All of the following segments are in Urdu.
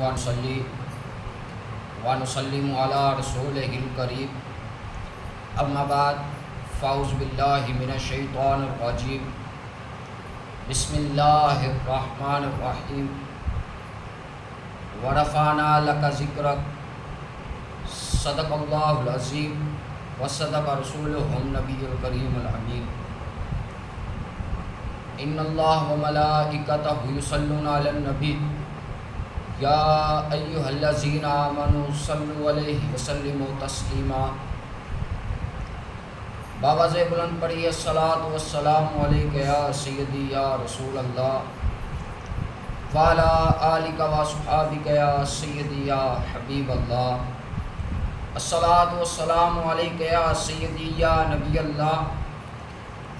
ونصلي ونسلم على رسوله الكريم أما بعد فأعوذ بالله من الشيطان الرجيم بسم الله الرحمن الرحيم ورفعنا لك ذكرك صدق الله العظيم وصدق رسوله النبي الكريم الأمين إن الله وملائكته يصلون على النبي يا أيها الذين آمنوا صلوا عليه وسلموا تسليما بآواز بلند پڑھیے الصلاۃ والسلام علیک یا سیدی یا رسول اللہ وعلی آلک واصحابک یا سیدی یا حبیب اللہ الصلاۃ والسلام علیک یا سیدی یا نبی اللہ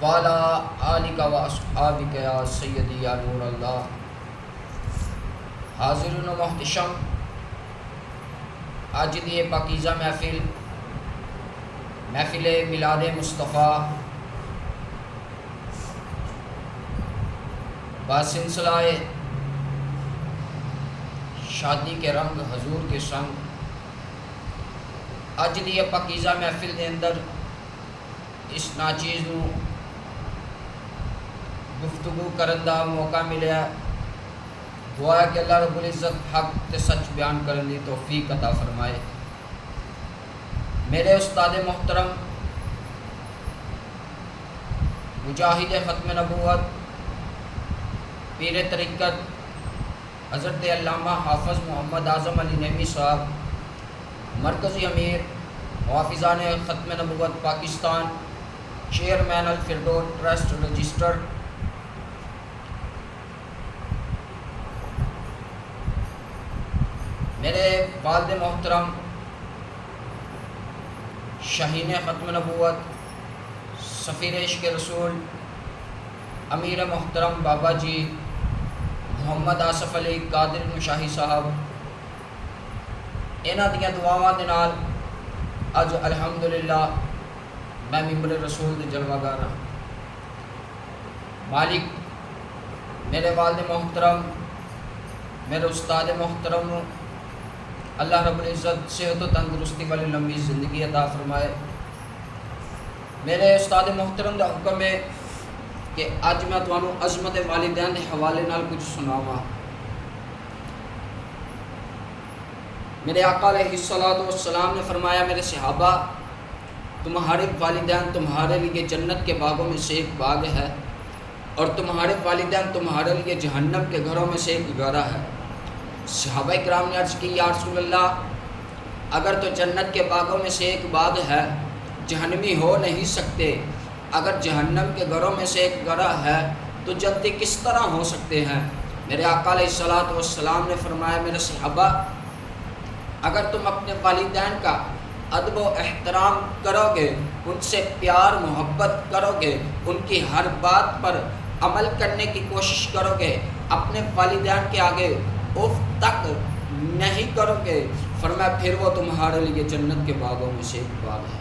وعلی آلک واصحابک یا سیدی یا نور اللہ۔ حاضرین و محتشم، آج دی پاکیزہ محفل میلاد مصطفیٰ باسلسلہ شادی کے رنگ حضور کے سنگ، اج دی پاکیزہ محفل دے اندر اس ناچیز نو گفتگو کرن دا موقع ملیا۔ دعا ہے کہ اللہ رب العزت حق تے سچ بیان کرن دی توفیق عطا فرمائے۔ میرے استاد محترم مجاہد ختم نبوت پیر طریقت حضرت علامہ حافظ محمد اعظم علی نعیمی صاحب، مرکزی امیر محافظان ختم نبوت پاکستان، چیئرمین الفردوس ٹرسٹ رجسٹر، میرے والد محترم شاہین ختم نبوت، سفیر عشق رسول، امیر محترم بابا جی محمد آصف علی قادر مشاہی صاحب، انہاں دیاں دعاواں دے نال اج الحمدللہ میں ممبر رسول دے جلوہ گار ہاں۔ مالک میرے والد محترم، میرے استاد محترم اللہ رب العزت صحت و تندرستی والی لمبی زندگی عطا فرمائے۔ میرے استاد محترم دا حکم ہے کہ اج میں تانوں عظمت والدین دے حوالے نال کچھ سناواں۔ میرے آقا علیہ الصلوۃ والسلام نے فرمایا، میرے صحابہ، تمہارے والدین تمہارے لیے جنت کے باغوں میں سے ایک باغ ہے، اور تمہارے والدین تمہارے لیے جہنم کے گھروں میں سے ایک گڑھا ہے۔ صحابہ کرام نے عرض کی، یا رسول اللہ، اگر تو جنت کے باغوں میں سے ایک باغ ہے، جہنمی ہو نہیں سکتے، اگر جہنم کے گھروں میں سے ایک گڑھا ہے تو جنتی کس طرح ہو سکتے ہیں؟ میرے آقا علیہ الصلوۃ والسلام نے فرمایا، میرے صحابہ، اگر تم اپنے والدین کا ادب و احترام کرو گے، ان سے پیار محبت کرو گے، ان کی ہر بات پر عمل کرنے کی کوشش کرو گے، اپنے والدین کے آگے اف تک نہیں کرو گے، فرمایا پھر وہ تمہارے لیے جنت کے باغوں میں سے ایک باغ ہے۔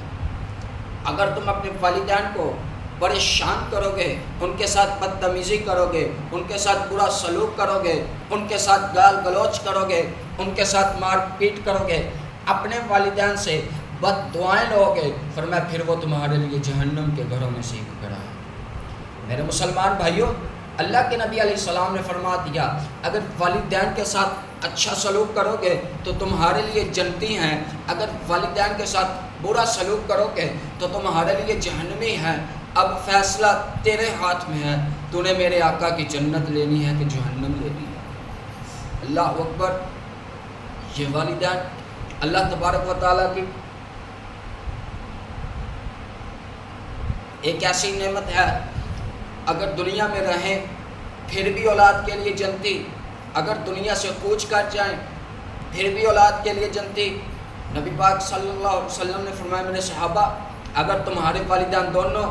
اگر تم اپنے والدین کو پریشان کرو گے، ان کے ساتھ بدتمیزی کرو گے، ان کے ساتھ برا سلوک کرو گے، ان کے ساتھ گال گلوچ کرو گے، ان کے ساتھ مار پیٹ کرو گے، اپنے والدین سے بد دعائیں لو گے، فرمایا پھر وہ تمہارے لیے جہنم کے گھروں میں سے ایک گڑھا ہے۔ میرے مسلمان بھائیوں، اللہ کے نبی علیہ السلام نے فرما دیا، اگر والدین کے ساتھ اچھا سلوک کرو گے تو تمہارے لیے جنتی ہیں، اگر والدین کے ساتھ برا سلوک کرو گے تو تمہارے لیے جہنمی ہیں۔ اب فیصلہ تیرے ہاتھ میں ہے، تو نے میرے آقا کی جنت لینی ہے کہ جہنم لینی ہے۔ اللہ اکبر۔ یہ والدین اللہ تبارک و تعالیٰ کی ایک ایسی نعمت ہے، اگر دنیا میں رہیں پھر بھی اولاد کے لیے جنتی، اگر دنیا سے کوچ کر جائیں پھر بھی اولاد کے لیے جنتی۔ نبی پاک صلی اللہ علیہ وسلم نے فرمایا، میرے صحابہ، اگر تمہارے والدین دونوں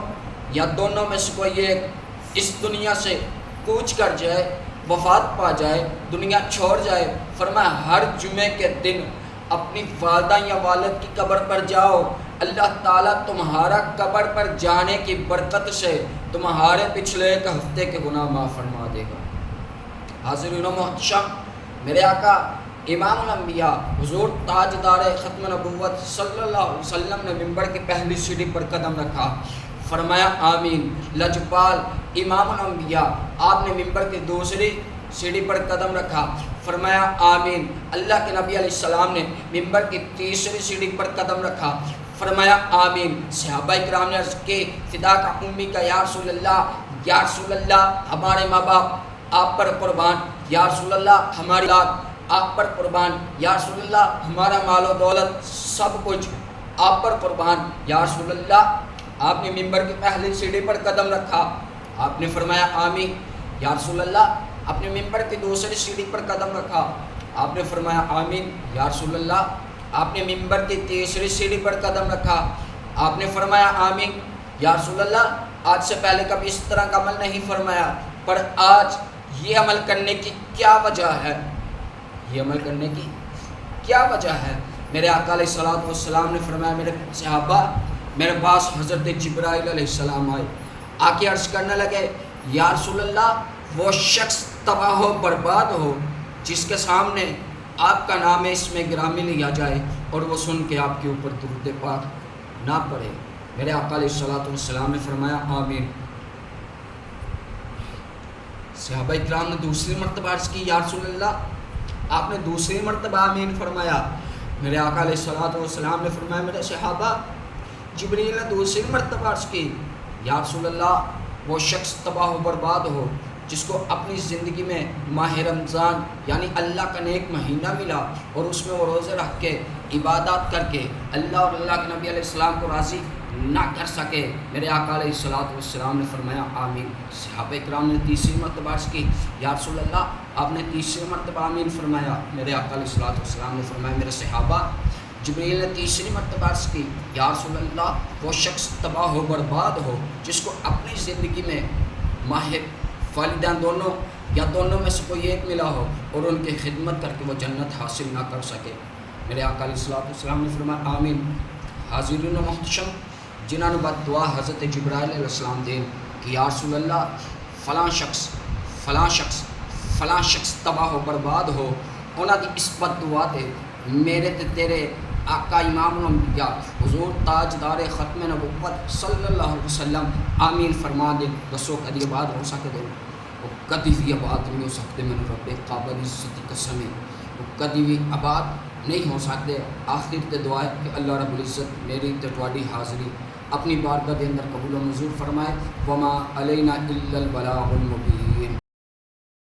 یا دونوں میں سے کوئی ایک اس دنیا سے کوچ کر جائے، وفات پا جائے، دنیا چھوڑ جائے، فرمایا ہر جمعے کے دن اپنی والدہ یا والد کی قبر پر جاؤ، اللہ تعالیٰ تمہارا قبر پر جانے کی برکت سے تمہارے پچھلے ایک ہفتے کے گناہ معاف فرما دے گا۔ حاضرین و محتشم، میرے آقا امام الانبیاء حضور تاجدار ختم نبوت صلی اللہ علیہ وسلم نے ممبر کی پہلی سیڑھی پر قدم رکھا، فرمایا آمین۔ لجپال امام الانبیاء آپ نے ممبر کی دوسری سیڑھی پر قدم رکھا، فرمایا آمین۔ اللہ کے نبی علیہ السلام نے ممبر کی تیسری سیڑھی پر قدم رکھا، فرمایا آمین۔ صحابہ کرام نے عرض کی فدا کا امی کا یا رسول اللہ، یا رسول اللہ ہمارے ماں باپ آپ پر قربان، یا رسول اللہ ہماری اولاد آپ پر قربان، یا رسول اللہ ہمارا مال و دولت سب کچھ آپ پر قربان، یا رسول اللہ۔ آپ نے ممبر کی پہلی سیڑھی پر قدم رکھا، آپ نے فرمایا آمین۔ یا رسول اللہ اپنے ممبر کی دوسری سیڑھی پر قدم رکھا، آپ نے فرمایا آمین۔ یا رسول اللہ آپ نے ممبر کی تیسری سیڑھی پر قدم رکھا، آپ نے فرمایا آمین۔ یا رسول اللہ آج سے پہلے کبھی اس طرح کا عمل نہیں فرمایا، پر آج یہ عمل کرنے کی کیا وجہ ہے؟ یہ عمل کرنے کی کیا وجہ ہے؟ میرے آقا علیہ الصلوۃ والسلام نے فرمایا میرے صحابہ میرے پاس حضرت جبرائیل علیہ السلام آئے، آ کے عرض کرنے لگے یا رسول اللہ وہ شخص تباہ و برباد ہو جس کے سامنے آپ کا نام اس میں گرامی لیا جائے اور وہ سن کے آپ کے اوپر درود پاک نہ پڑھے۔ میرے آقا علیہ الصلوۃ والسلام نے فرمایا آمین۔ صحابہ کرام نے دوسری مرتبہ عرض کی یا رسول اللہ آپ نے دوسری مرتبہ آمین فرمایا۔ میرے آقا علیہ الصلوۃ والسلام نے فرمایا میرے صحابہ جبریل نے دوسری مرتبہ عرض کی یا رسول اللہ وہ شخص تباہ و برباد ہو جس کو اپنی زندگی میں ماہ رمضان یعنی اللہ کا نیک مہینہ ملا اور اس میں وہ روزے رکھ کے عبادات کر کے اللہ اور اللہ کے نبی علیہ السلام کو راضی نہ کر سکے۔ میرے آقا علیہ الصلوۃ والسلام نے فرمایا آمین۔ صحابہ کرام نے تیسری مرتبہ عرض کی یا رسول اللہ آپ نے تیسری مرتبہ آمین فرمایا۔ میرے آقا علیہ الصلوۃ والسلام نے فرمایا میرے صحابہ جبریل نے تیسری مرتبہ عرض کی یا رسول اللہ وہ شخص تباہ و برباد ہو جس کو اپنی زندگی میں ماہ والدین دونوں یا دونوں میں سے کوئی ایک ملا ہو اور ان کی خدمت کر کے وہ جنت حاصل نہ کر سکے۔ میرے آقا علیہ الصلوۃ والسلام نے فرمایا آمین۔ حاضرین و محتشم جنہوں نے بد دعا حضرت جبرائیل علیہ السلام دین کہ یا رسول اللہ فلاں شخص تباہ و برباد ہو، انہاں دی اس بد دعا تے میرے تے تیرے آقا امام الانبیاء حضور تاجدار ختم نبوت صلی اللہ علیہ وسلم آمین فرما دے۔ دسو کدی آباد ہو سکے دے؟ وہ کدی بھی آباد نہیں ہو سکتے، میں رب قابل عزت کی قسم ہے وہ کدی بھی آباد نہیں ہو سکتے۔ آخر تے دعا ہے کہ اللہ رب العزت میری تے تواڈی حاضری اپنی بارگاہ دے اندر قبول و منظور فرمائے۔ وما علینا الا البلاغ المبین۔